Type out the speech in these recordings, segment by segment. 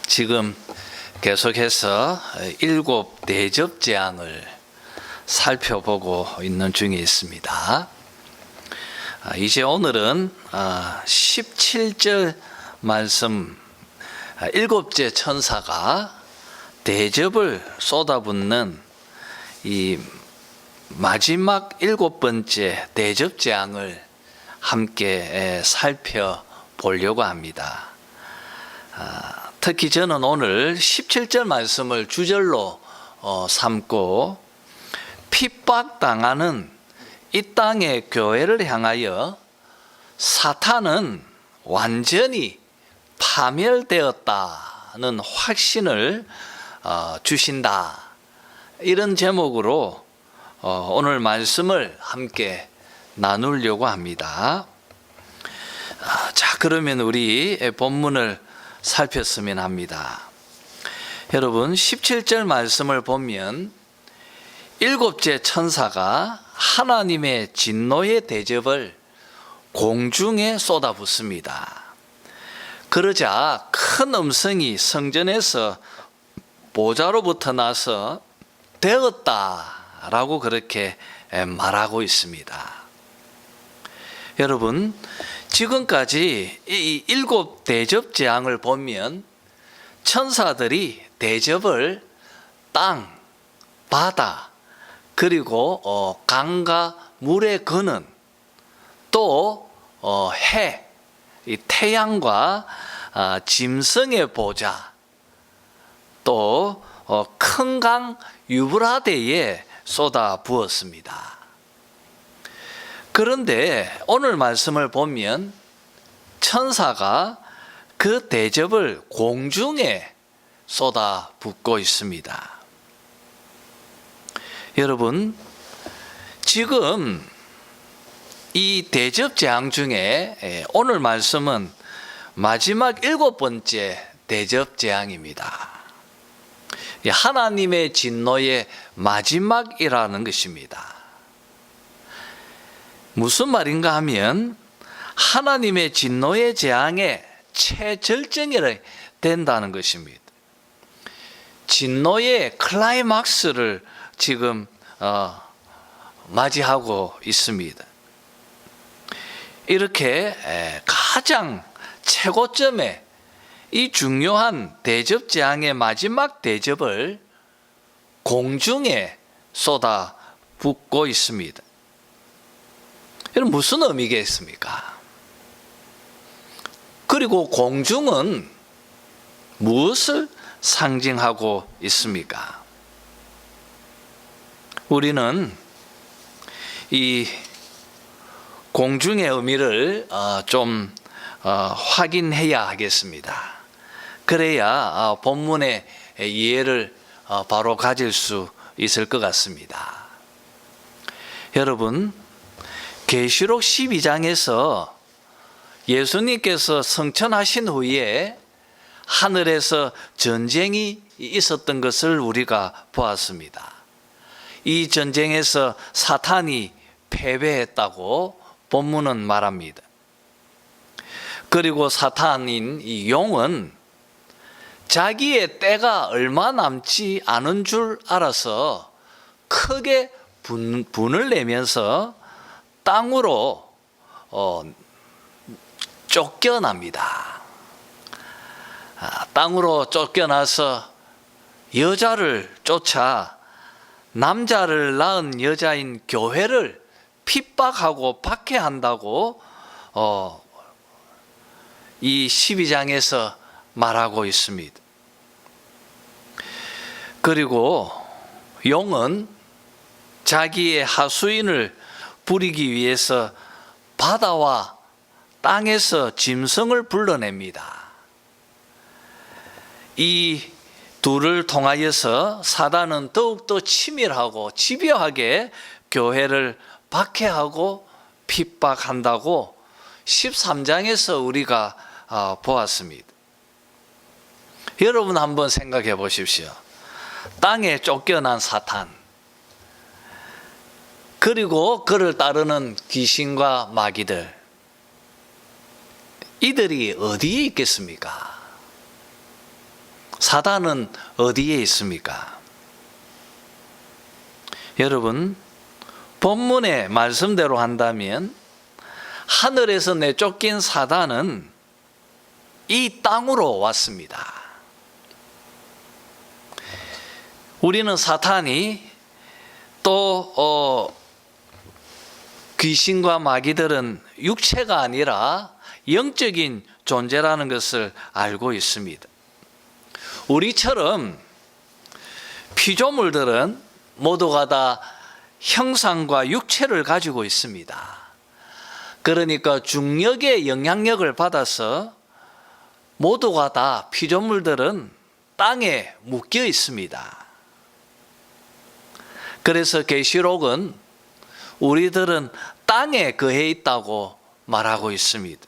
지금 계속해서 일곱 대접 재앙을 살펴보고 있는 중에 있습니다. 이제 오늘은 17절 말씀, 일곱째 천사가 대접을 쏟아붓는 이 마지막 일곱 번째 대접 재앙을 함께 살펴보려고 합니다. 특히 저는 오늘 17절 말씀을 주절로 삼고 핍박당하는 이 땅의 교회를 향하여 사탄은 완전히 파멸되었다는 확신을 주신다, 이런 제목으로 오늘 말씀을 함께 나누려고 합니다. 자, 그러면 우리 본문을 살폈으면 합니다. 여러분, 17절 말씀을 보면 일곱째 천사가 하나님의 진노의 대접을 공중에 쏟아붓습니다. 그러자 큰 음성이 성전에서 보좌로부터 나서 되었다라고 그렇게 말하고 있습니다. 여러분, 지금까지 이 일곱 대접 재앙을 보면 천사들이 대접을 땅, 바다, 그리고 강과 물에 거는, 또 해, 이 태양과 짐승의 보좌, 또 큰 강 유브라데에 쏟아 부었습니다. 그런데 오늘 말씀을 보면 천사가 그 대접을 공중에 쏟아 붓고 있습니다. 여러분, 지금 이 대접 재앙 중에 오늘 말씀은 마지막 일곱 번째 대접 재앙입니다. 하나님의 진노의 마지막이라는 것입니다. 무슨 말인가 하면 하나님의 진노의 재앙의 최절정이 된다는 것입니다. 진노의 클라이막스를 지금 맞이하고 있습니다. 이렇게 가장 최고점에 이 중요한 대접 재앙의 마지막 대접을 공중에 쏟아 붓고 있습니다. 여러분, 무슨 의미겠습니까? 그리고 공중은 무엇을 상징하고 있습니까? 우리는 이 공중의 의미를 좀 확인해야 하겠습니다. 그래야 본문의 이해를 바로 가질 수 있을 것 같습니다. 여러분, 계시록 12장에서 예수님께서 승천하신 후에 하늘에서 전쟁이 있었던 것을 우리가 보았습니다. 이 전쟁에서 사탄이 패배했다고 본문은 말합니다. 그리고 사탄인 이 용은 자기의 때가 얼마 남지 않은 줄 알아서 크게 분을 내면서 땅으로 쫓겨납니다. 땅으로 쫓겨나서 여자를 쫓아 남자를 낳은 여자인 교회를 핍박하고 박해한다고 이 12장에서 말하고 있습니다. 그리고 용은 자기의 하수인을 부리기 위해서 바다와 땅에서 짐승을 불러냅니다. 이 둘을 통하여서 사단은 더욱더 치밀하고 집요하게 교회를 박해하고 핍박한다고 13장에서 우리가 보았습니다. 여러분, 한번 생각해 보십시오. 땅에 쫓겨난 사탄, 그리고 그를 따르는 귀신과 마귀들, 이들이 어디에 있겠습니까? 사단은 어디에 있습니까? 여러분, 본문의 말씀대로 한다면 하늘에서 내쫓긴 사단은 이 땅으로 왔습니다. 우리는 사탄이 또 귀신과 마귀들은 육체가 아니라 영적인 존재라는 것을 알고 있습니다. 우리처럼 피조물들은 모두가 다 형상과 육체를 가지고 있습니다. 그러니까 중력의 영향력을 받아서 모두가 다 피조물들은 땅에 묶여 있습니다. 그래서 계시록은 우리들은 땅에 거해 있다고 말하고 있습니다.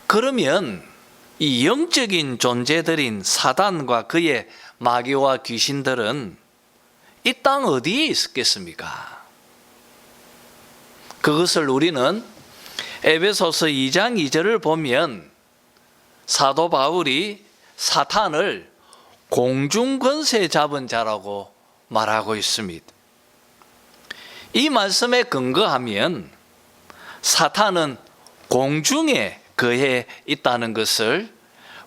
그러면 이 영적인 존재들인 사단과 그의 마귀와 귀신들은 이 땅 어디에 있었겠습니까? 그것을 우리는 에베소서 2장 2절을 보면 사도 바울이 사탄을 공중 권세 잡은 자라고 말하고 있습니다. 이 말씀에 근거하면 사탄은 공중에 거해 있다는 것을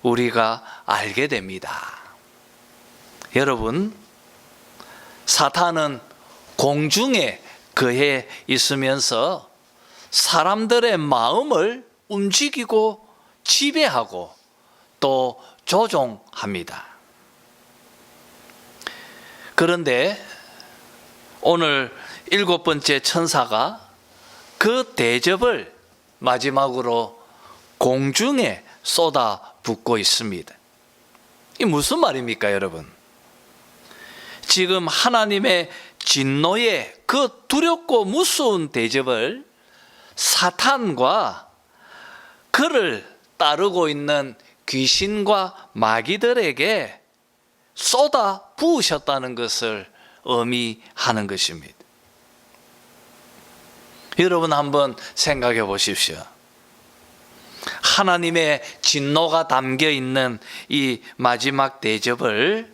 우리가 알게 됩니다. 여러분, 사탄은 공중에 거해 있으면서 사람들의 마음을 움직이고 지배하고 또 조종합니다. 그런데 오늘 7번째 천사가 그 대접을 마지막으로 공중에 쏟아붓고 있습니다. 이게 무슨 말입니까, 여러분? 지금 하나님의 진노의 그 두렵고 무서운 대접을 사탄과 그를 따르고 있는 귀신과 마귀들에게 쏟아 부으셨다는 것을 의미하는 것입니다. 여러분 한번 생각해 보십시오. 하나님의 진노가 담겨 있는 이 마지막 대접을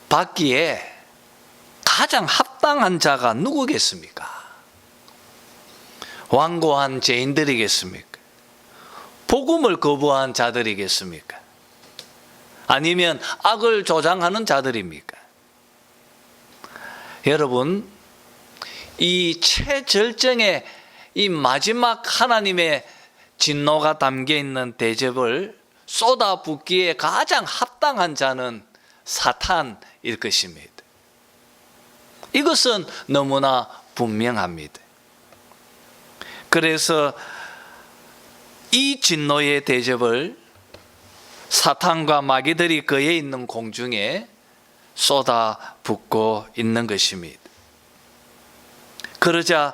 받기에 가장 합당한 자가 누구겠습니까? 완고한 죄인들이겠습니까? 복음을 거부한 자들이겠습니까? 아니면 악을 조장하는 자들입니까? 여러분, 이 최절정의 이 마지막 하나님의 진노가 담겨 있는 대접을 쏟아붓기에 가장 합당한 자는 사탄일 것입니다. 이것은 너무나 분명합니다. 그래서 이 진노의 대접을 사탄과 마귀들이 거해 있는 공중에 쏟아붓고 있는 것입니다. 그러자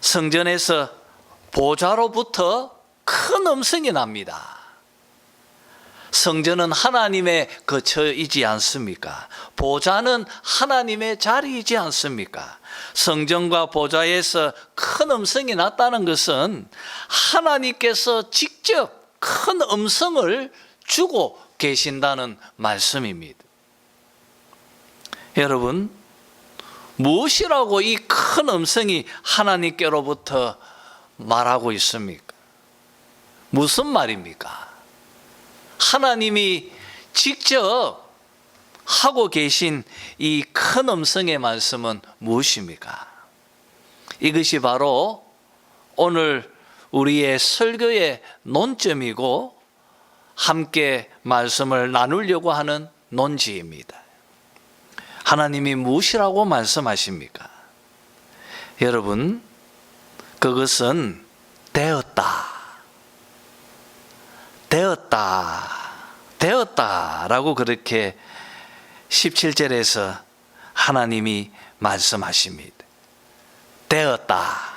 성전에서 보좌로부터 큰 음성이 납니다. 성전은 하나님의 거처이지 않습니까? 보좌는 하나님의 자리이지 않습니까? 성전과 보좌에서 큰 음성이 났다는 것은 하나님께서 직접 큰 음성을 주고 계신다는 말씀입니다. 여러분, 무엇이라고 이 큰 음성이 하나님께로부터 말하고 있습니까? 무슨 말입니까? 하나님이 직접 하고 계신 이 큰 음성의 말씀은 무엇입니까? 이것이 바로 오늘 우리의 설교의 논점이고 함께 말씀을 나누려고 하는 논지입니다. 하나님이 무엇이라고 말씀하십니까? 여러분, 그것은 되었다라고 그렇게 17절에서 하나님이 말씀하십니다. 되었다.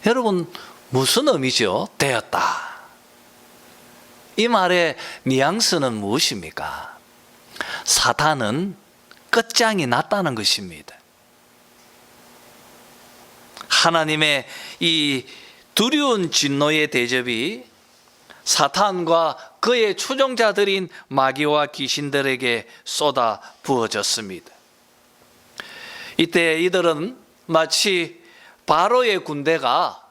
여러분, 무슨 의미죠? 되었다. 이 말의 뉘앙스는 무엇입니까? 사탄은 끝장이 났다는 것입니다. 하나님의 이 두려운 진노의 대접이 사탄과 그의 추종자들인 마귀와 귀신들에게 쏟아 부어졌습니다. 이때 이들은 마치 바로의 군대가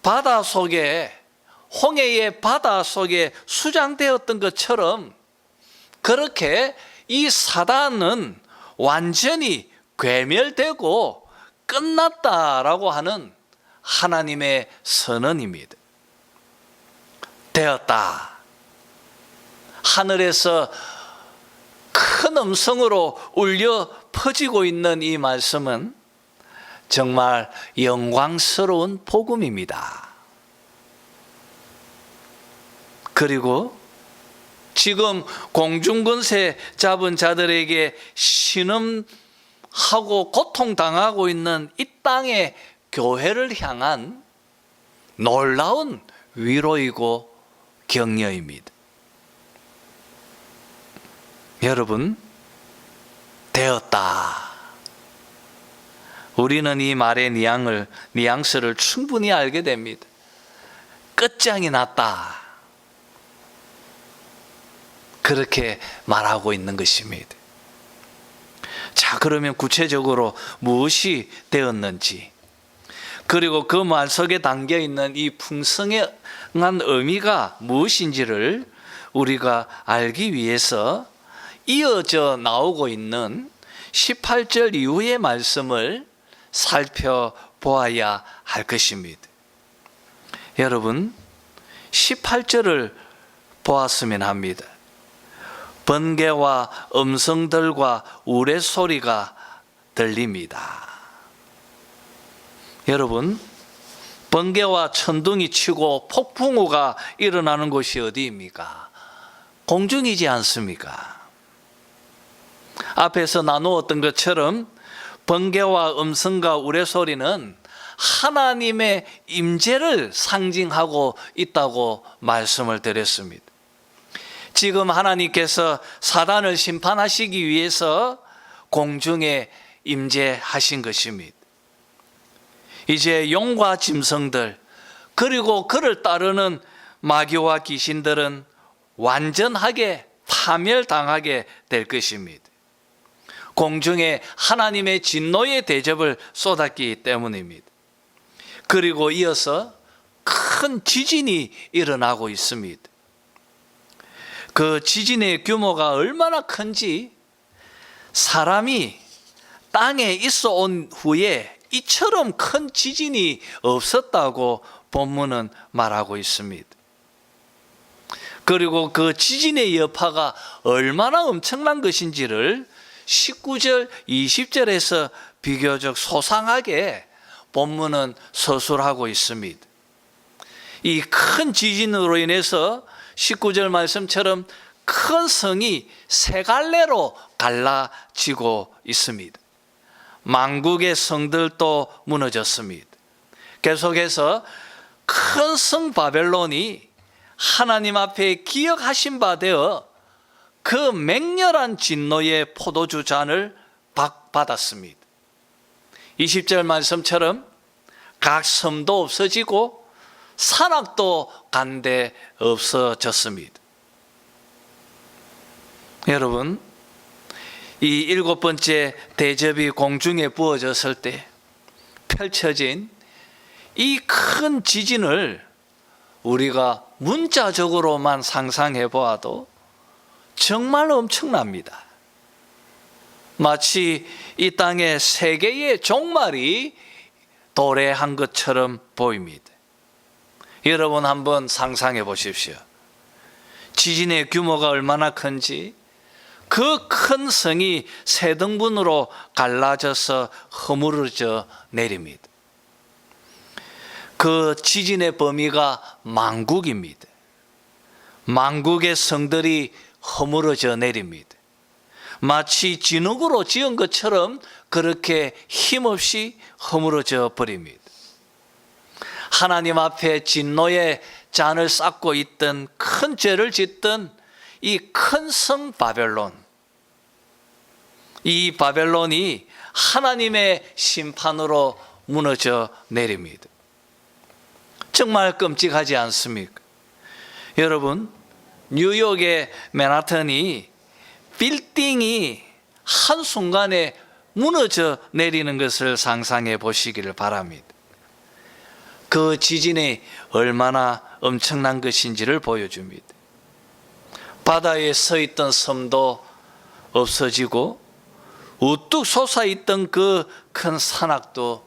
바다 속에, 홍해의 바다 속에 수장되었던 것처럼 그렇게 이 사단은 완전히 괴멸되고 끝났다라고 하는 하나님의 선언입니다. 되었다. 하늘에서 큰 음성으로 울려 퍼지고 있는 이 말씀은 정말 영광스러운 복음입니다. 그리고 지금 공중권세 잡은 자들에게 신음하고 고통당하고 있는 이 땅의 교회를 향한 놀라운 위로이고 격려입니다. 여러분, 되었다. 우리는 이 말의 뉘앙스를 충분히 알게 됩니다. 끝장이 났다. 그렇게 말하고 있는 것입니다. 자, 그러면 구체적으로 무엇이 되었는지, 그리고 그 말 속에 담겨 있는 이 풍성한 의미가 무엇인지를 우리가 알기 위해서 이어져 나오고 있는 18절 이후의 말씀을 살펴보아야 할 것입니다. 여러분, 18절을 보았으면 합니다. 번개와 음성들과 우레소리가 들립니다. 여러분, 번개와 천둥이 치고 폭풍우가 일어나는 곳이 어디입니까? 공중이지 않습니까? 앞에서 나누었던 것처럼 번개와 음성과 우레소리는 하나님의 임재를 상징하고 있다고 말씀을 드렸습니다. 지금 하나님께서 사단을 심판하시기 위해서 공중에 임재하신 것입니다. 이제 용과 짐승들, 그리고 그를 따르는 마귀와 귀신들은 완전하게 파멸당하게 될 것입니다. 공중에 하나님의 진노의 대접을 쏟았기 때문입니다. 그리고 이어서 큰 지진이 일어나고 있습니다. 그 지진의 규모가 얼마나 큰지 사람이 땅에 있어 온 후에 이처럼 큰 지진이 없었다고 본문은 말하고 있습니다. 그리고 그 지진의 여파가 얼마나 엄청난 것인지를 19절, 20절에서 비교적 소상하게 본문은 서술하고 있습니다. 이 큰 지진으로 인해서 19절 말씀처럼 큰 성이 세 갈래로 갈라지고 있습니다. 만국의 성들도 무너졌습니다. 계속해서 큰 성 바벨론이 하나님 앞에 기억하신 바 되어 그 맹렬한 진노의 포도주 잔을 받았습니다. 20절 말씀처럼 각 섬도 없어지고 산악도 간데 없어졌습니다. 여러분, 이 7번째 대접이 공중에 부어졌을 때 펼쳐진 이 큰 지진을 우리가 문자적으로만 상상해 보아도 정말 엄청납니다. 마치 이 땅에 세 개의 종말이 도래한 것처럼 보입니다. 여러분 한번 상상해 보십시오. 지진의 규모가 얼마나 큰지, 그 큰 성이 세 등분으로 갈라져서 허물어져 내립니다. 그 지진의 범위가 만국입니다. 만국의 성들이 허물어져 내립니다. 마치 진흙으로 지은 것처럼 그렇게 힘없이 허물어져 버립니다. 하나님 앞에 진노의 잔을 쌓고 있던, 큰 죄를 짓던 이 큰 성 바벨론, 이 바벨론이 하나님의 심판으로 무너져 내립니다. 정말 끔찍하지 않습니까? 여러분, 뉴욕의 맨하탄이 빌딩이 한순간에 무너져 내리는 것을 상상해 보시기를 바랍니다. 그 지진이 얼마나 엄청난 것인지를 보여줍니다. 바다에 서 있던 섬도 없어지고 우뚝 솟아있던 그 큰 산악도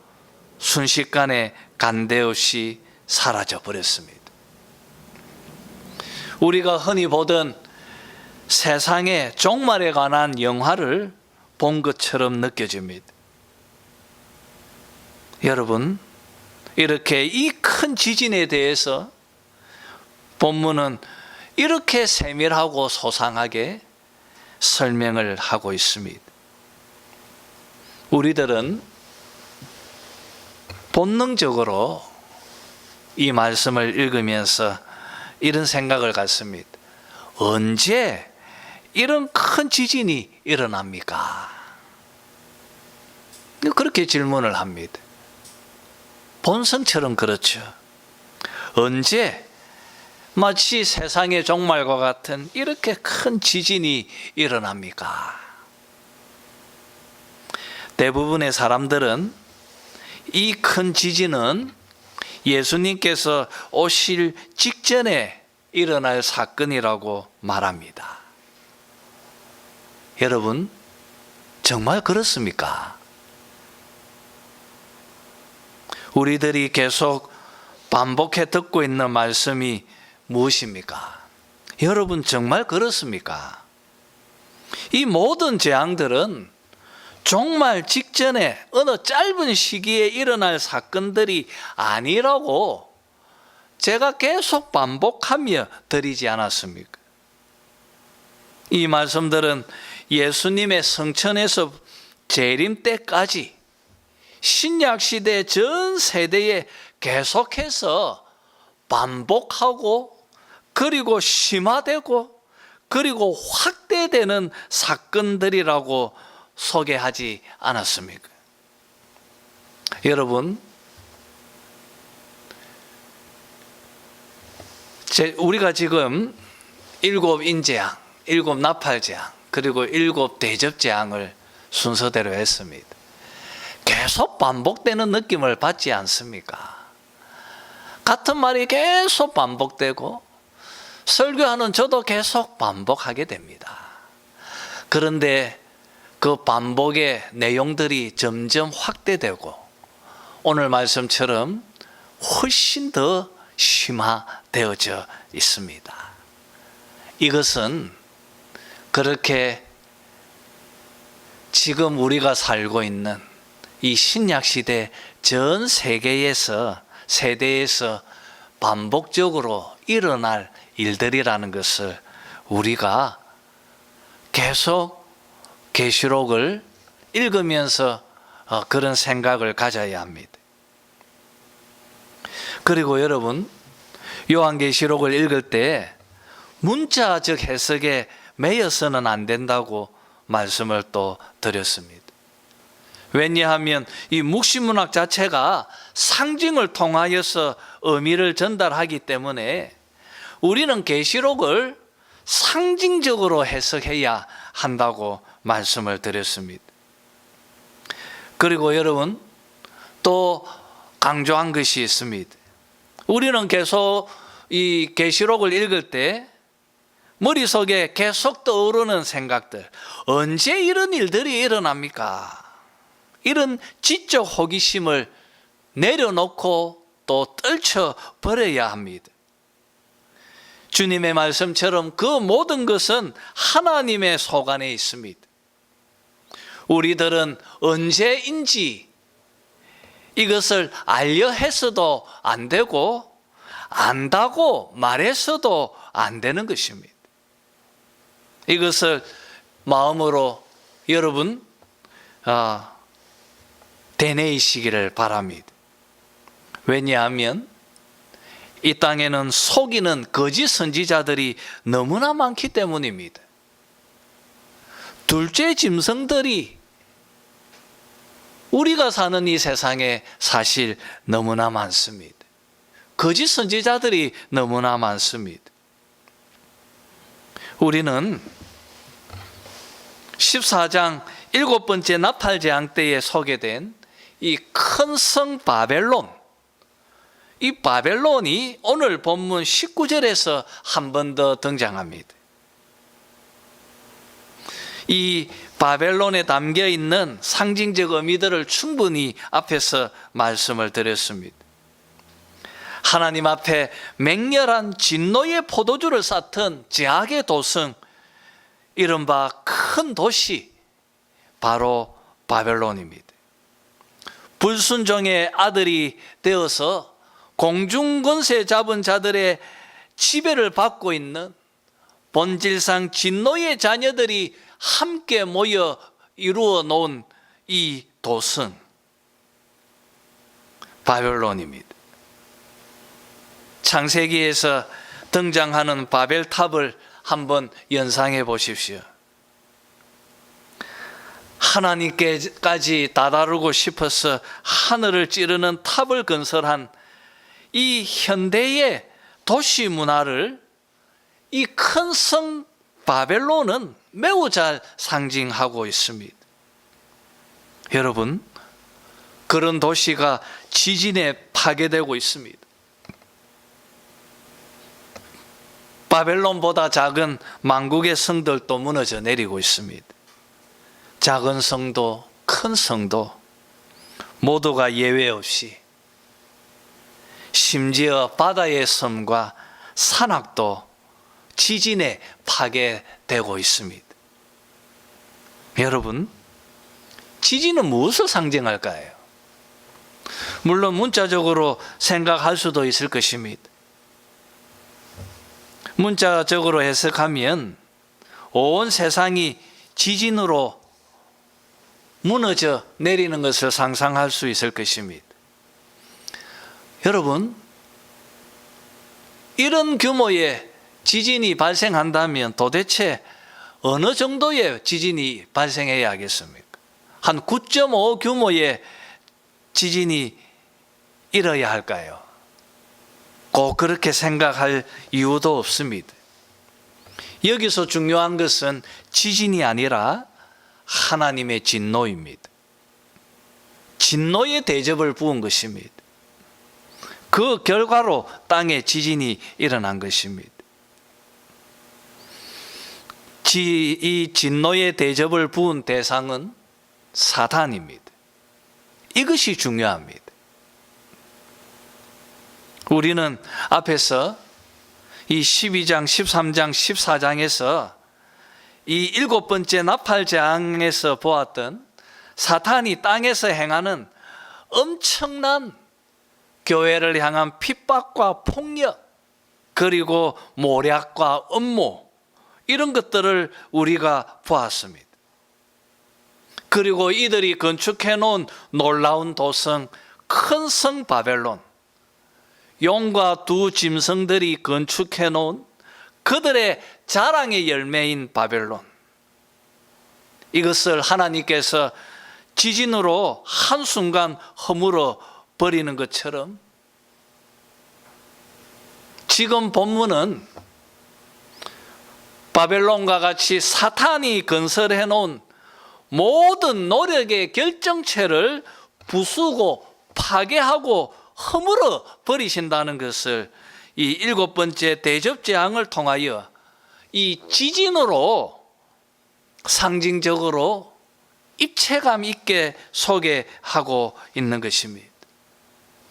순식간에 간데없이 사라져 버렸습니다. 우리가 흔히 보던 세상의 종말에 관한 영화를 본 것처럼 느껴집니다. 여러분, 이렇게 이 큰 지진에 대해서 본문은 이렇게 세밀하고 소상하게 설명을 하고 있습니다. 우리들은 본능적으로 이 말씀을 읽으면서 이런 생각을 갖습니다. 언제 이런 큰 지진이 일어납니까? 그렇게 질문을 합니다. 본성처럼 그렇죠. 언제 마치 세상의 종말과 같은 이렇게 큰 지진이 일어납니까? 대부분의 사람들은 이 큰 지진은 예수님께서 오실 직전에 일어날 사건이라고 말합니다. 여러분, 정말 그렇습니까? 우리들이 계속 반복해 듣고 있는 말씀이 무엇입니까? 여러분, 정말 그렇습니까? 이 모든 재앙들은 종말 직전에 어느 짧은 시기에 일어날 사건들이 아니라고 제가 계속 반복하며 드리지 않았습니까? 이 말씀들은 예수님의 성천에서 재림 때까지 신약시대 전 세대에 계속해서 반복하고 그리고 심화되고 그리고 확대되는 사건들이라고 소개하지 않았습니까? 여러분, 우리가 지금 7 인재앙, 7 나팔재앙, 그리고 7 대접재앙을 순서대로 했습니다. 계속 반복되는 느낌을 받지 않습니까? 같은 말이 계속 반복되고 설교하는 저도 계속 반복하게 됩니다. 그런데 그 반복의 내용들이 점점 확대되고 오늘 말씀처럼 훨씬 더 심화되어져 있습니다. 이것은 그렇게 지금 우리가 살고 있는 이 신약시대 전 세계에서 세대에서 반복적으로 일어날 일들이라는 것을 우리가 계속 계시록을 읽으면서 그런 생각을 가져야 합니다. 그리고 여러분, 요한계시록을 읽을 때 문자적 해석에 매여서는 안 된다고 말씀을 또 드렸습니다. 왜냐하면 이 묵시문학 자체가 상징을 통하여서 의미를 전달하기 때문에 우리는 계시록을 상징적으로 해석해야 한다고 말씀을 드렸습니다. 그리고 여러분, 또 강조한 것이 있습니다. 우리는 계속 이 계시록을 읽을 때 머릿속에 계속 떠오르는 생각들, 언제 이런 일들이 일어납니까? 이런 지적 호기심을 내려놓고 또 떨쳐버려야 합니다. 주님의 말씀처럼 그 모든 것은 하나님의 소관에 있습니다. 우리들은 언제인지 이것을 알려 했어도 안 되고 안다고 말했어도 안 되는 것입니다. 이것을 마음으로 여러분 되뇌이시기를 바랍니다. 왜냐하면 이 땅에는 속이는 거짓 선지자들이 너무나 많기 때문입니다. 둘째 짐승들이 우리가 사는 이 세상에 사실 너무나 많습니다. 거짓 선지자들이 너무나 많습니다. 우리는 14장 7번째 나팔재앙 때에 소개된 이 큰 성 바벨론, 이 바벨론이 오늘 본문 19절에서 한 번 더 등장합니다. 이 바벨론에 담겨 있는 상징적 의미들을 충분히 앞에서 말씀을 드렸습니다. 하나님 앞에 맹렬한 진노의 포도주를 쌓던 제약의 도성, 이른바 큰 도시, 바로 바벨론입니다. 불순종의 아들이 되어서 공중권세 잡은 자들의 지배를 받고 있는 본질상 진노의 자녀들이 함께 모여 이루어 놓은 이 도성, 바벨론입니다. 창세기에서 등장하는 바벨탑을 한번 연상해 보십시오. 하나님께까지 다다르고 싶어서 하늘을 찌르는 탑을 건설한 이 현대의 도시 문화를 이 큰 성 바벨론은 매우 잘 상징하고 있습니다. 여러분, 그런 도시가 지진에 파괴되고 있습니다. 바벨론보다 작은 만국의 성들도 무너져 내리고 있습니다. 작은 성도 큰 성도 모두가 예외 없이, 심지어 바다의 섬과 산악도 지진에 파괴되고 있습니다. 여러분, 지진은 무엇을 상징할까요? 물론 문자적으로 생각할 수도 있을 것입니다. 문자적으로 해석하면 온 세상이 지진으로 무너져 내리는 것을 상상할 수 있을 것입니다. 여러분, 이런 규모의 지진이 발생한다면 도대체 어느 정도의 지진이 발생해야 하겠습니까? 한 9.5 규모의 지진이 일어야 할까요? 꼭 그렇게 생각할 이유도 없습니다. 여기서 중요한 것은 지진이 아니라 하나님의 진노입니다. 진노의 대접을 부은 것입니다. 그 결과로 땅에 지진이 일어난 것입니다. 이 진노의 대접을 부은 대상은 사탄입니다. 이것이 중요합니다. 우리는 앞에서 이 12장, 13장, 14장에서 이 7번째 나팔재앙에서 보았던 사탄이 땅에서 행하는 엄청난 교회를 향한 핍박과 폭력, 그리고 모략과 음모, 이런 것들을 우리가 보았습니다. 그리고 이들이 건축해 놓은 놀라운 도성, 큰 성 바벨론, 용과 두 짐승들이 건축해 놓은 그들의 자랑의 열매인 바벨론, 이것을 하나님께서 지진으로 한순간 허물어 버리는 것처럼 지금 본문은 바벨론과 같이 사탄이 건설해 놓은 모든 노력의 결정체를 부수고 파괴하고 허물어 버리신다는 것을 이 7번째 대접재앙을 통하여 이 지진으로 상징적으로 입체감 있게 소개하고 있는 것입니다.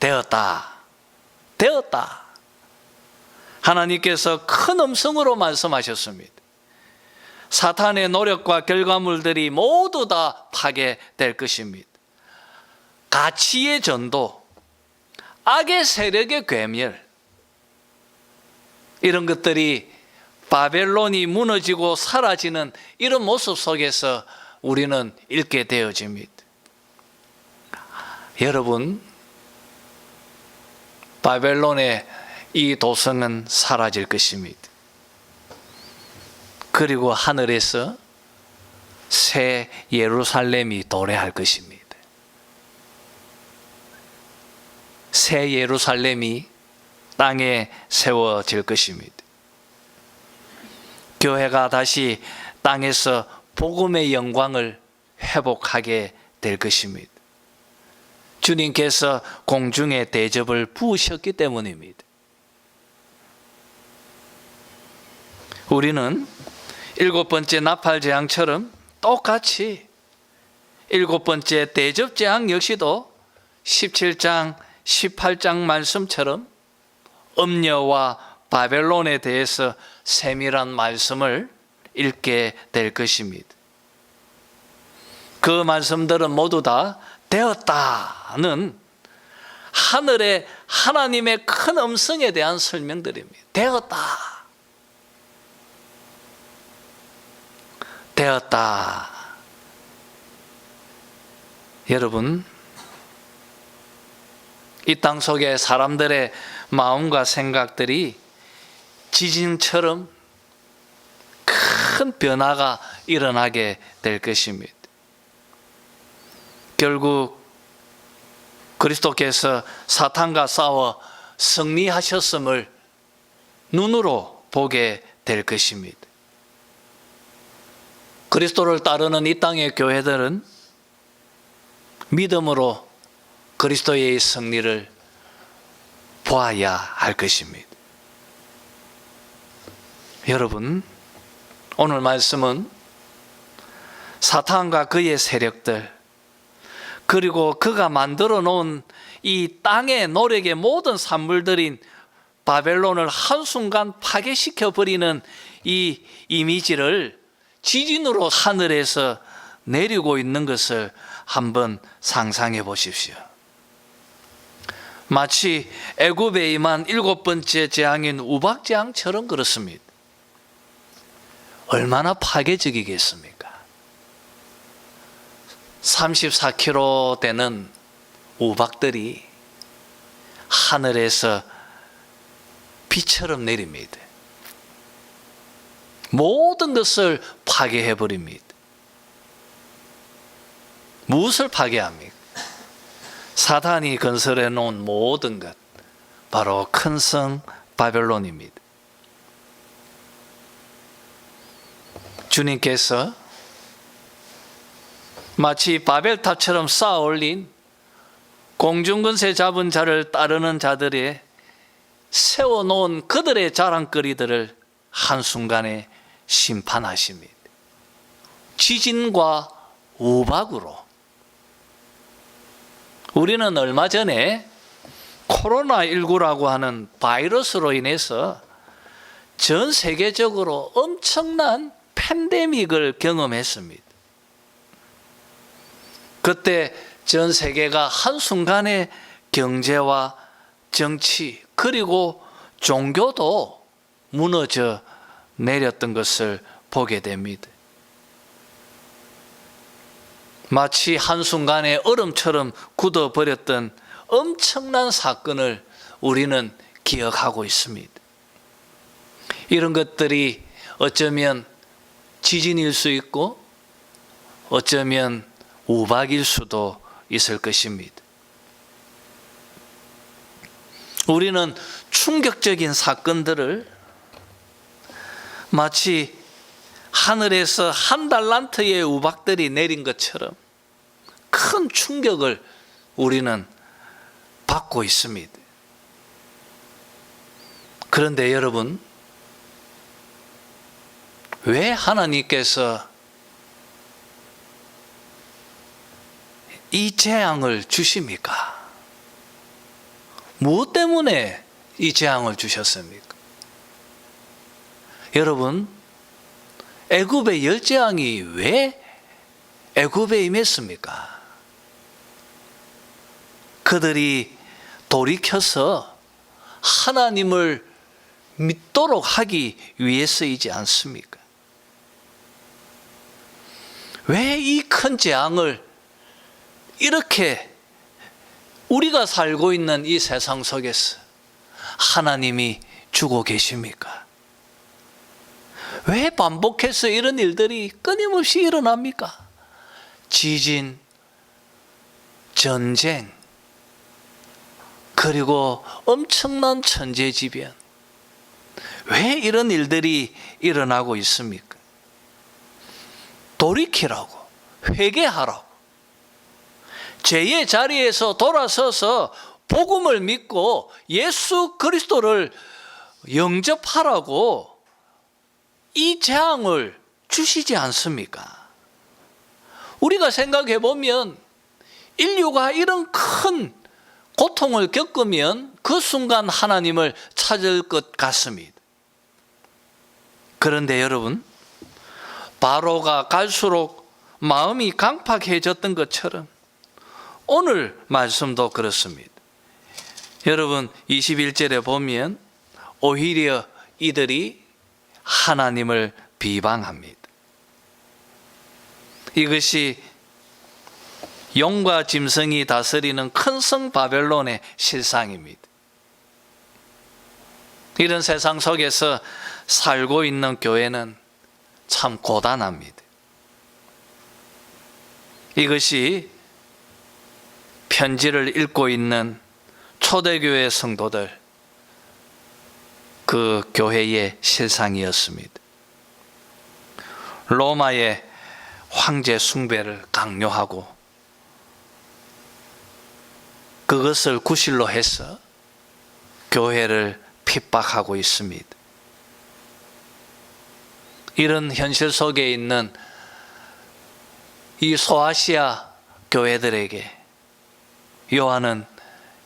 되었다. 하나님께서 큰 음성으로 말씀하셨습니다. 사탄의 노력과 결과물들이 모두 다 파괴될 것입니다. 가치의 전도, 악의 세력의 괴멸, 이런 것들이 바벨론이 무너지고 사라지는 이런 모습 속에서 우리는 읽게 되어집니다. 여러분, 바벨론의 이 도성은 사라질 것입니다. 그리고 하늘에서 새 예루살렘이 도래할 것입니다. 새 예루살렘이 땅에 세워질 것입니다. 교회가 다시 땅에서 복음의 영광을 회복하게 될 것입니다. 주님께서 공중에 대접을 부으셨기 때문입니다. 우리는 일곱 번째 나팔재앙처럼 똑같이 일곱 번째 대접재앙 역시도 17장, 18장 말씀처럼 음녀와 바벨론에 대해서 세밀한 말씀을 읽게 될 것입니다. 그 말씀들은 모두 다 되었다는 하늘의 하나님의 큰 음성에 대한 설명들입니다. 되었다. 되었다. 여러분, 이 땅 속에 사람들의 마음과 생각들이 지진처럼 큰 변화가 일어나게 될 것입니다. 결국 그리스도께서 사탄과 싸워 승리하셨음을 눈으로 보게 될 것입니다. 그리스도를 따르는 이 땅의 교회들은 믿음으로 그리스도의 승리를 보아야 할 것입니다. 여러분, 오늘 말씀은 사탄과 그의 세력들, 그리고 그가 만들어 놓은 이 땅의 노력의 모든 산물들인 바벨론을 한순간 파괴시켜 버리는 이 이미지를 지진으로 하늘에서 내리고 있는 것을 한번 상상해 보십시오. 마치 애굽에 임한 일곱 번째 재앙인 우박재앙처럼 그렇습니다. 얼마나 파괴적이겠습니까? 34kg 되는 우박들이 하늘에서 비처럼 내립니다. 모든 것을 파괴해 버립니다. 무엇을 파괴합니까? 사탄이 건설해 놓은 모든 것, 바로 큰 성 바벨론입니다. 주님께서 마치 바벨탑처럼 쌓아 올린 공중근세 잡은 자를 따르는 자들의 세워놓은 그들의 자랑거리들을 한순간에 심판하십니다. 지진과 우박으로. 우리는 얼마 전에 코로나19라고 하는 바이러스로 인해서 전 세계적으로 엄청난 팬데믹을 경험했습니다. 그때 전 세계가 한순간에 경제와 정치 그리고 종교도 무너져 내렸던 것을 보게 됩니다. 마치 한순간에 얼음처럼 굳어버렸던 엄청난 사건을 우리는 기억하고 있습니다. 이런 것들이 어쩌면 지진일 수 있고 어쩌면 우박일 수도 있을 것입니다. 우리는 충격적인 사건들을 마치 하늘에서 한 달란트의 우박들이 내린 것처럼 큰 충격을 우리는 받고 있습니다. 그런데 여러분, 왜 하나님께서 이 재앙을 주십니까? 무엇 때문에 이 재앙을 주셨습니까? 여러분, 애굽의 열재앙이 왜 애굽에 임했습니까? 그들이 돌이켜서 하나님을 믿도록 하기 위해서이지 않습니까? 왜 이 큰 재앙을 이렇게 우리가 살고 있는 이 세상 속에서 하나님이 주고 계십니까? 왜 반복해서 이런 일들이 끊임없이 일어납니까? 지진, 전쟁, 그리고 엄청난 천재지변. 왜 이런 일들이 일어나고 있습니까? 돌이키라고, 회개하라고, 죄의 자리에서 돌아서서 복음을 믿고 예수 그리스도를 영접하라고 이 재앙을 주시지 않습니까? 우리가 생각해 보면 인류가 이런 큰 고통을 겪으면 그 순간 하나님을 찾을 것 같습니다. 그런데 여러분, 바로가 갈수록 마음이 강팍해졌던 것처럼 오늘 말씀도 그렇습니다. 여러분 21절에 보면 오히려 이들이 하나님을 비방합니다. 이것이 용과 짐승이 다스리는 큰 성 바벨론의 실상입니다. 이런 세상 속에서 살고 있는 교회는 참 고단합니다. 이것이 편지를 읽고 있는 초대교회 성도들, 그 교회의 실상이었습니다. 로마의 황제 숭배를 강요하고 그것을 구실로 해서 교회를 핍박하고 있습니다. 이런 현실 속에 있는 이 소아시아 교회들에게 요한은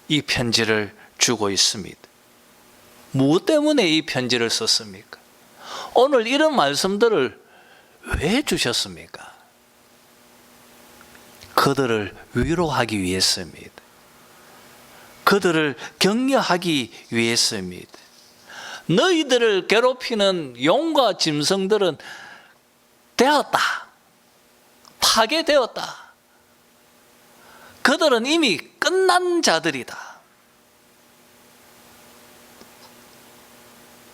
이 편지를 주고 있습니다. 무엇 때문에 이 편지를 썼습니까? 오늘 이런 말씀들을 왜 주셨습니까? 그들을 위로하기 위해서입니다. 그들을 격려하기 위해서입니다. 너희들을 괴롭히는 용과 짐승들은 되었다. 파괴되었다. 그들은 이미 끝난 자들이다.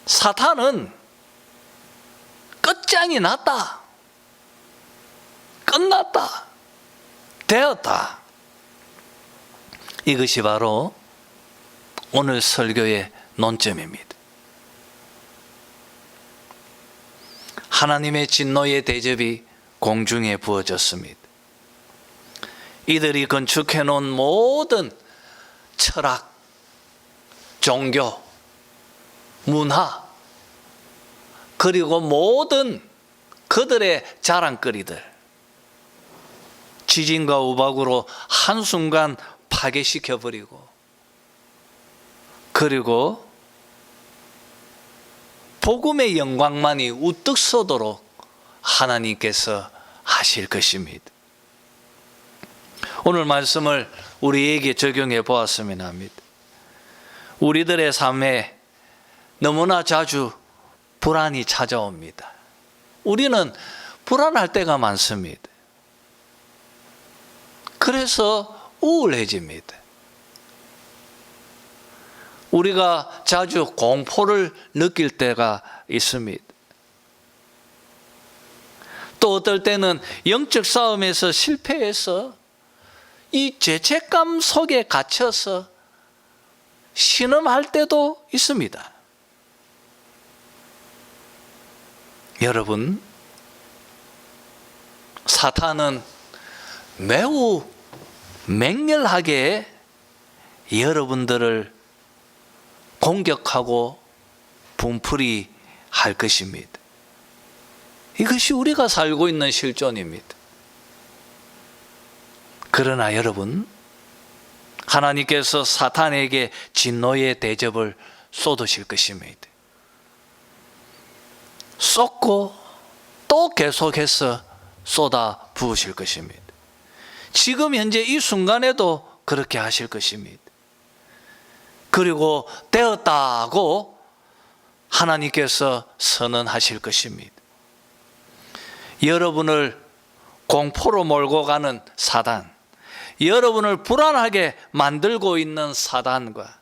사탄은 끝장이 났다. 끝났다. 되었다. 이것이 바로 오늘 설교의 논점입니다. 하나님의 진노의 대접이 공중에 부어졌습니다. 이들이 건축해 놓은 모든 철학, 종교, 문화, 그리고 모든 그들의 자랑거리들, 지진과 우박으로 한순간 파괴시켜버리고, 그리고 복음의 영광만이 우뚝 서도록 하나님께서 하실 것입니다. 오늘 말씀을 우리에게 적용해 보았으면 합니다. 우리들의 삶에 너무나 자주 불안이 찾아옵니다. 우리는 불안할 때가 많습니다. 그래서 우울해집니다. 우리가 자주 공포를 느낄 때가 있습니다. 또 어떨 때는 영적 싸움에서 실패해서 이 죄책감 속에 갇혀서 신음할 때도 있습니다. 여러분, 사탄은 매우 맹렬하게 여러분들을 공격하고 분풀이 할 것입니다. 이것이 우리가 살고 있는 실존입니다. 그러나 여러분, 하나님께서 사탄에게 진노의 대접을 쏟으실 것입니다. 쏟고 또 계속해서 쏟아 부으실 것입니다. 지금 현재 이 순간에도 그렇게 하실 것입니다. 그리고 되었다고 하나님께서 선언하실 것입니다. 여러분을 공포로 몰고 가는 사단, 여러분을 불안하게 만들고 있는 사단과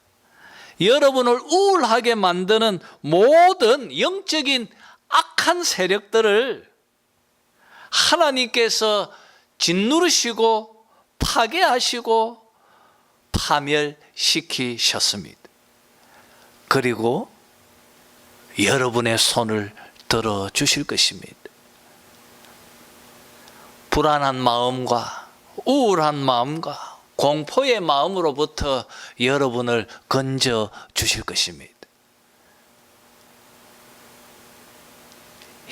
여러분을 우울하게 만드는 모든 영적인 악한 세력들을 하나님께서 짓누르시고 파괴하시고 파멸시키셨습니다. 그리고 여러분의 손을 들어 주실 것입니다. 불안한 마음과 우울한 마음과 공포의 마음으로부터 여러분을 건져 주실 것입니다.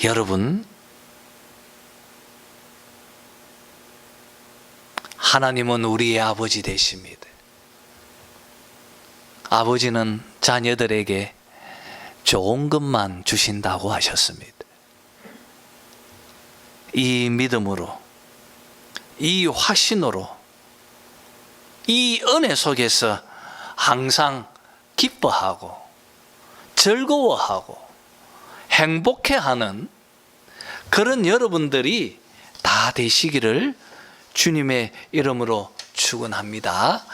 여러분, 하나님은 우리의 아버지 되십니다. 아버지는 자녀들에게 좋은 것만 주신다고 하셨습니다. 이 믿음으로, 이 확신으로, 이 은혜 속에서 항상 기뻐하고 즐거워하고 행복해하는 그런 여러분들이 다 되시기를 주님의 이름으로 축원합니다.